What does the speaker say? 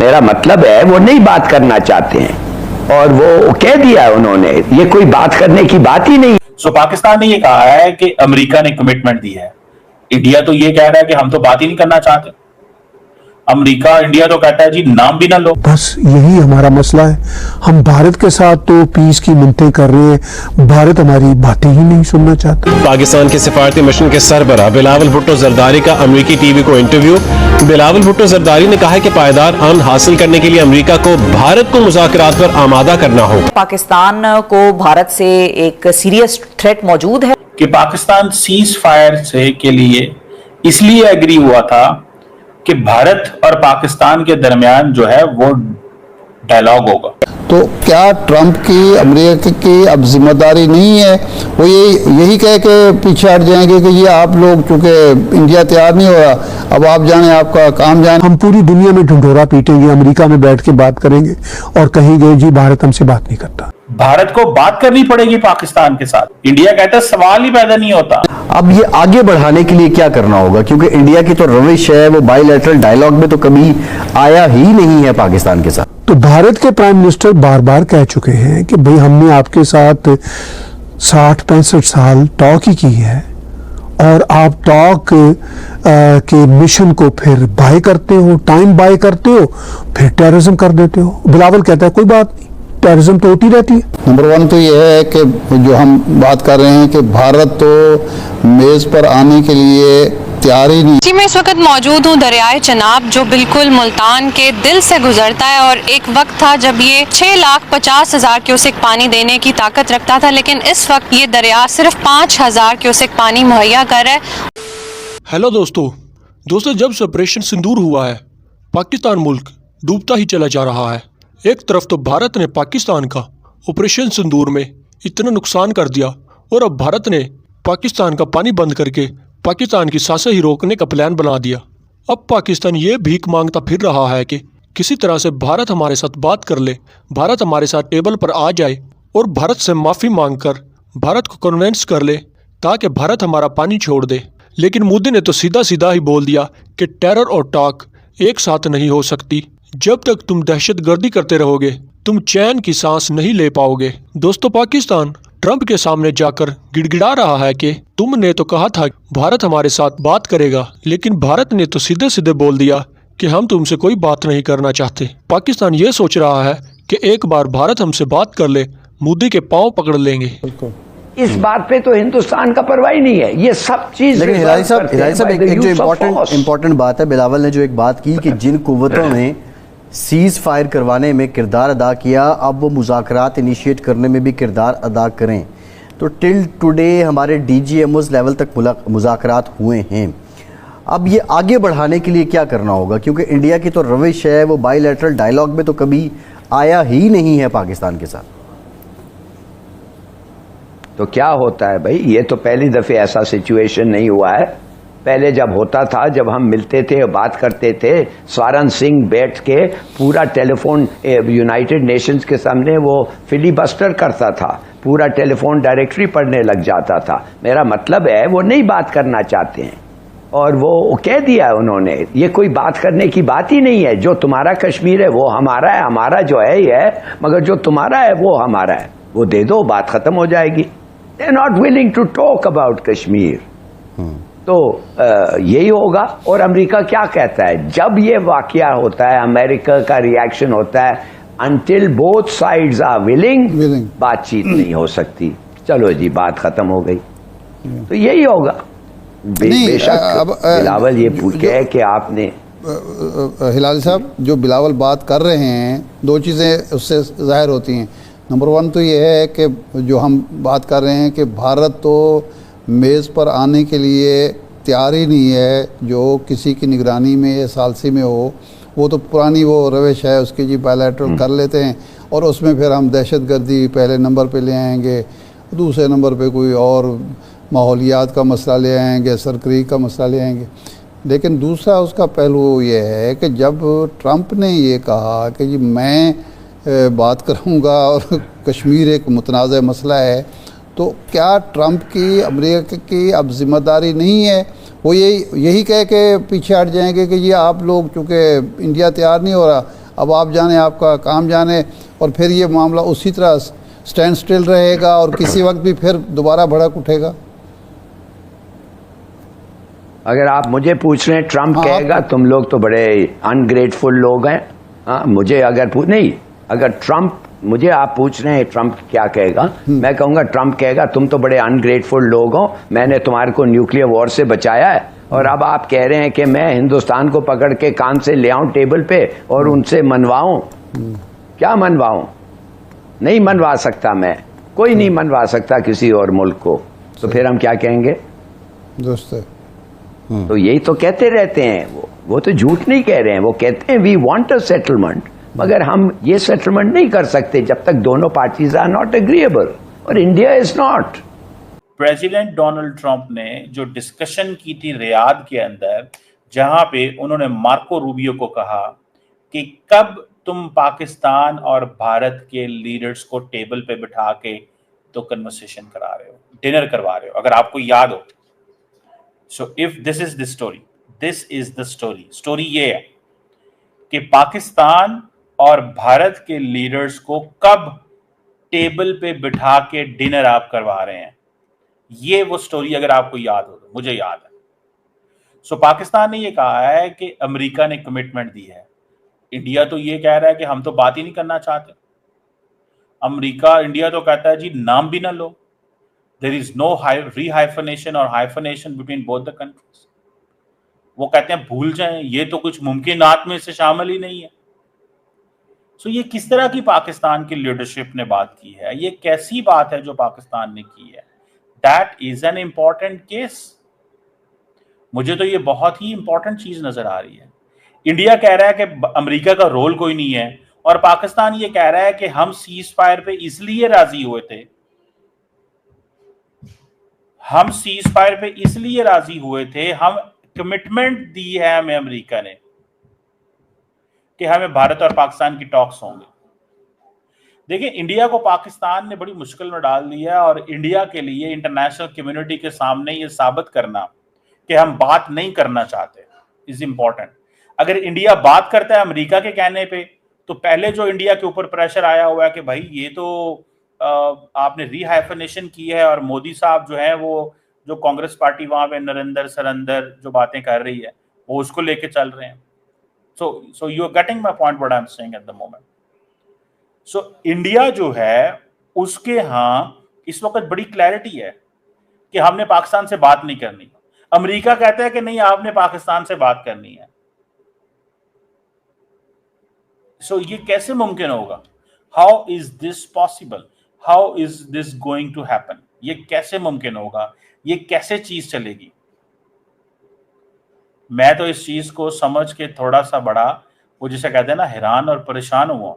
میرا مطلب ہے وہ نہیں بات کرنا چاہتے ہیں اور وہ کہہ دیا انہوں نے, یہ کوئی بات کرنے کی بات ہی نہیں. پاکستان نے یہ کہا ہے کہ امریکہ نے کمٹمنٹ دی ہے, انڈیا تو یہ کہہ رہا ہے کہ ہم تو بات ہی نہیں کرنا چاہتے. امریکہ انڈیا تو کہتا ہے جی نام بھی نہ لو. بس یہی ہمارا مسئلہ ہے. ہم بھارت کے ساتھ تو پیس کی منتیں کر رہے ہیں, بھارت ہماری باتیں ہی نہیں سننا چاہتا. پاکستان کے سفارتی مشن کے سربراہ بلاول بھٹو زرداری کا امریکی ٹی وی کو انٹرویو. بلاول بھٹو زرداری نے کہا ہے کہ پائیدار امن حاصل کرنے کے لیے امریکہ کو بھارت کو مذاکرات پر آمادہ کرنا ہوگا. پاکستان کو بھارت سے ایک سیریس تھریٹ موجود ہے کہ پاکستان سیز فائر سے کے لیے اس لیے ایگری ہوا تھا کہ بھارت اور پاکستان کے درمیان جو ہے وہ ڈائلاگ ہوگا. تو کیا ٹرمپ کی امریکہ کی اب ذمہ داری نہیں ہے, وہ یہی کہہ کے پیچھے ہٹ جائیں گے کہ یہ آپ لوگ چونکہ انڈیا تیار نہیں ہو رہا, اب آپ جانیں آپ کا کام جانیں. ہم پوری دنیا میں ڈھنڈورا پیٹیں گے, امریکہ میں بیٹھ کے بات کریں گے اور کہیں گے جی بھارت ہم سے بات نہیں کرتا. بھارت کو بات کرنی پڑے گی پاکستان کے ساتھ. انڈیا کہتا ہے سوال ہی پیدا نہیں ہوتا. اب یہ آگے بڑھانے کے لیے کیا کرنا ہوگا, کیونکہ انڈیا کی تو روش ہے وہ بائی لیٹرل ڈائیلاگ میں تو کبھی آیا ہی نہیں ہے پاکستان کے ساتھ. تو بھارت کے پرائم منسٹر بار بار کہہ چکے ہیں کہ بھئی ہم نے آپ کے ساتھ 60-65 سال ٹاک ہی کی ہے اور آپ ٹاک کے مشن کو پھر بائی کرتے ہو, ٹائم بائی کرتے ہو, پھر ٹیررزم کر دیتے ہو. بلاول کہتا ہے کوئی بات نہیں, ٹیررزم تو ہوتی رہتی ہے. نمبر 1 تو یہ ہے کہ جو ہم بات کر رہے ہیں کہ بھارت تو میز پر آنے کے لیے تیار ہی نہیں. جی میں اس وقت موجود ہوں دریائے چناب, جو بالکل ملتان کے دل سے گزرتا ہے, اور ایک وقت تھا جب یہ 6,50,000 کیوسک پانی دینے کی طاقت رکھتا تھا, لیکن اس وقت یہ دریا صرف 5,000 کیوسک پانی مہیا کر ہے. ہیلو دوستو, جب سے آپریشن سندور ہوا ہے پاکستان ملک ڈوبتا ہی چلا جا رہا ہے. ایک طرف تو بھارت نے پاکستان کا آپریشن سندور میں اتنا نقصان کر دیا, اور اب بھارت نے پاکستان کا پانی بند کر کے پاکستان کی سانسیں ہی روکنے کا پلان بنا دیا. اب پاکستان یہ بھیک مانگتا پھر رہا ہے کہ کسی طرح سے بھارت ہمارے ساتھ بات کر لے, بھارت ہمارے ساتھ ٹیبل پر آ جائے اور بھارت سے معافی مانگ کر بھارت کو کنونس کر لے تاکہ بھارت ہمارا پانی چھوڑ دے. لیکن مودی نے تو سیدھا ہی بول دیا کہ ٹیرر اور ٹاک ایک ساتھ نہیں ہو سکتی. جب تک تم دہشت گردی کرتے رہو گے تم چین کی سانس نہیں لے پاؤ گے. دوستو, پاکستان ٹرمپ کے سامنے جا کر گڑگڑا رہا ہے کہ تم نے تو کہا تھا بھارت ہمارے ساتھ بات کرے گا, لیکن بھارت نے تو سیدھے بول دیا کہ ہم تم سے کوئی بات نہیں کرنا چاہتے. پاکستان یہ سوچ رہا ہے کہ ایک بار بھارت ہم سے بات کر لے مودی کے پاؤں پکڑ لیں گے. اس بات پہ تو ہندوستان کا پرواہ ہی نہیں ہے. یہ سب چیز لیکن ہلال صاحب ایک جو امپورٹنٹ بات ہے, بلاول نے جو ایک بات کی کہ جن قوتوں نے سیز فائر کروانے میں کردار ادا کیا اب وہ مذاکرات انیشیٹ کرنے میں بھی کردار ادا کریں. تو ٹل ٹوڈے ہمارے D G M Os level تک مذاکرات ہوئے ہیں. اب یہ آگے بڑھانے کے لیے کیا کرنا ہوگا, کیونکہ انڈیا کی تو روش ہے وہ بائی لیٹرل ڈائیلاگ میں تو کبھی آیا ہی نہیں ہے پاکستان کے ساتھ. تو کیا ہوتا ہے بھائی, یہ تو پہلی دفعہ ایسا سچویشن نہیں ہوا ہے. پہلے جب ہوتا تھا, جب ہم ملتے تھے بات کرتے تھے, سوارن سنگھ بیٹھ کے پورا ٹیلی فون یونائٹڈ نیشنز کے سامنے وہ فلی بسٹر کرتا تھا, پورا ٹیلی فون ڈائریکٹری پڑھنے لگ جاتا تھا. میرا مطلب ہے وہ نہیں بات کرنا چاہتے ہیں اور وہ کہہ دیا انہوں نے, یہ کوئی بات کرنے کی بات ہی نہیں ہے. جو تمہارا کشمیر ہے وہ ہمارا ہے, ہمارا جو ہے یہ ہے, مگر جو تمہارا ہے وہ ہمارا ہے, وہ دے دو, بات ختم ہو جائے گی. They are not willing to talk about Kashmir. تو یہی ہوگا. اور امریکہ کیا کہتا ہے جب یہ واقعہ ہوتا ہے, امریکہ کا ریاکشن ہوتا ہے until both sides are willing, بات چیت نہیں ہو سکتی. چلو جی بات ختم ہو گئی. تو یہی ہوگا. بے شک بلاول یہ پوچھے کہ آپ نے ہلال صاحب جو بلاول بات کر رہے ہیں, دو چیزیں اس سے ظاہر ہوتی ہیں. نمبر 1 تو یہ ہے کہ جو ہم بات کر رہے ہیں کہ بھارت تو میز پر آنے کے لیے تیار ہی نہیں ہے, جو کسی کی نگرانی میں یا ثالثی میں ہو. وہ تو پرانی وہ روش ہے اس کی, جی بائیلیٹرل کر لیتے ہیں اور اس میں پھر ہم دہشت گردی پہلے نمبر پہ لے آئیں گے, دوسرے نمبر پہ کوئی اور ماحولیات کا مسئلہ لے آئیں گے, سرکری کا مسئلہ لے آئیں گے. لیکن دوسرا اس کا پہلو یہ ہے کہ جب ٹرمپ نے یہ کہا کہ جی میں بات کروں گا اور کشمیر ایک متنازع مسئلہ ہے, تو کیا ٹرمپ کی امریکہ کی اب ذمہ داری نہیں ہے, وہ یہی کہہ کے پیچھے ہٹ جائیں گے کہ یہ آپ لوگ چونکہ انڈیا تیار نہیں ہو رہا, اب آپ جانے آپ کا کام جانے, اور پھر یہ معاملہ اسی طرح سٹینڈ سٹل رہے گا اور کسی وقت بھی پھر دوبارہ بھڑک اٹھے گا. اگر آپ مجھے پوچھ رہے ہیں ٹرمپ کہے گا تم لوگ تو بڑے انگریٹفل لوگ ہیں, مجھے اگر ٹرمپ مجھے آپ پوچھ رہے ہیں ٹرمپ کیا کہے گا, میں کہوں گا ٹرمپ کہے گا تم تو بڑے انگریٹفل لوگ ہو, میں نے تمہارے کو نیوکلیر وار سے بچایا ہے اور اب آپ کہہ رہے ہیں کہ میں ہندوستان کو پکڑ کے کان سے لے آؤں ٹیبل پہ اور ان سے منواؤں. کیا منواؤں؟ نہیں منوا سکتا میں, کوئی نہیں منوا سکتا کسی اور ملک کو, تو پھر ہم کیا کہیں گے؟ دوست تو یہی تو کہتے رہتے ہیں, وہ تو جھوٹ نہیں کہہ رہے ہیں, وہ کہتے ہیں وی وانٹ اے سیٹلمنٹ, مگر ہم یہ سیٹلمنٹ نہیں کر سکتے جب تک دونوں پارٹیز آر ناٹ اگریبل, اور India is not. President Donald Trump نے جو ڈسکشن کی تھی ریاض کے اندر, جہاں پہ انہوں نے مارکو روبیو کو کہا کہ کب تم پاکستان اور بھارت کے لیڈرز کو ٹیبل پہ بٹھا کے تو کنورسیشن کرا رہے ہو, ڈنر کروا رہے ہو, اگر آپ کو یاد ہو. So if this is the story, this is the story یہ ہے کہ پاکستان اور بھارت کے لیڈرز کو کب ٹیبل پہ بٹھا کے ڈنر آپ کروا رہے ہیں. یہ وہ سٹوری اگر آپ کو یاد ہو تو مجھے یاد ہے. سو پاکستان نے یہ کہا ہے کہ امریکہ نے کمٹمنٹ دی ہے, انڈیا تو یہ کہہ رہا ہے کہ ہم تو بات ہی نہیں کرنا چاہتے. انڈیا تو کہتا ہے جی نام بھی نہ لو, there is no re-hyphenation or hyphenation between both the countries. وہ کہتے ہیں بھول جائیں, یہ تو کچھ ممکنات میں سے شامل ہی نہیں ہے. سو یہ کس طرح کی پاکستان کی لیڈرشپ نے بات کی ہے, یہ کیسی بات ہے جو پاکستان نے کی ہے. That is an important case. مجھے تو یہ بہت ہی امپورٹنٹ چیز نظر آ رہی ہے. انڈیا کہہ رہا ہے کہ امریکہ کا رول کوئی نہیں ہے, اور پاکستان یہ کہہ رہا ہے کہ ہم سیز فائر پہ اس لیے راضی ہوئے تھے, ہم سیز فائر پہ اس لیے راضی ہوئے تھے, ہم کمٹمنٹ دی ہے ہمیں امریکہ نے کہ ہمیں بھارت اور پاکستان کی ٹاکس ہوں گے. دیکھیں انڈیا کو پاکستان نے بڑی مشکل میں ڈال دیا, اور انڈیا کے لیے انٹرنیشنل کمیونٹی کے سامنے یہ ثابت کرنا کہ ہم بات نہیں کرنا چاہتے از امپورٹنٹ. اگر انڈیا بات کرتا ہے امریکہ کے کہنے پہ, تو پہلے جو انڈیا کے اوپر پریشر آیا ہوا ہے کہ بھائی یہ تو آپ نے ری ہائفنیشن کی ہے, اور مودی صاحب جو ہیں وہ جو کانگریس پارٹی وہاں پہ نریندر سرندر جو باتیں کر رہی ہے وہ اس کو لے کے چل رہے ہیں. So you are getting my point what I'm saying at the moment. So India جو ہے اس کے ہاں اس وقت بڑی کلیئرٹی ہے کہ ہم نے پاکستان سے بات نہیں کرنی. امریکہ کہتا ہے کہ نہیں آپ نے پاکستان سے بات کرنی ہے. سو یہ کیسے ممکن ہوگا؟ How is this possible? How is this going to happen? یہ کیسے ممکن ہوگا؟ یہ کیسے چیز چلے گی؟ میں تو اس چیز کو سمجھ کے تھوڑا سا بڑا وہ جسے کہتے ہیں نا حیران اور پریشان ہوا.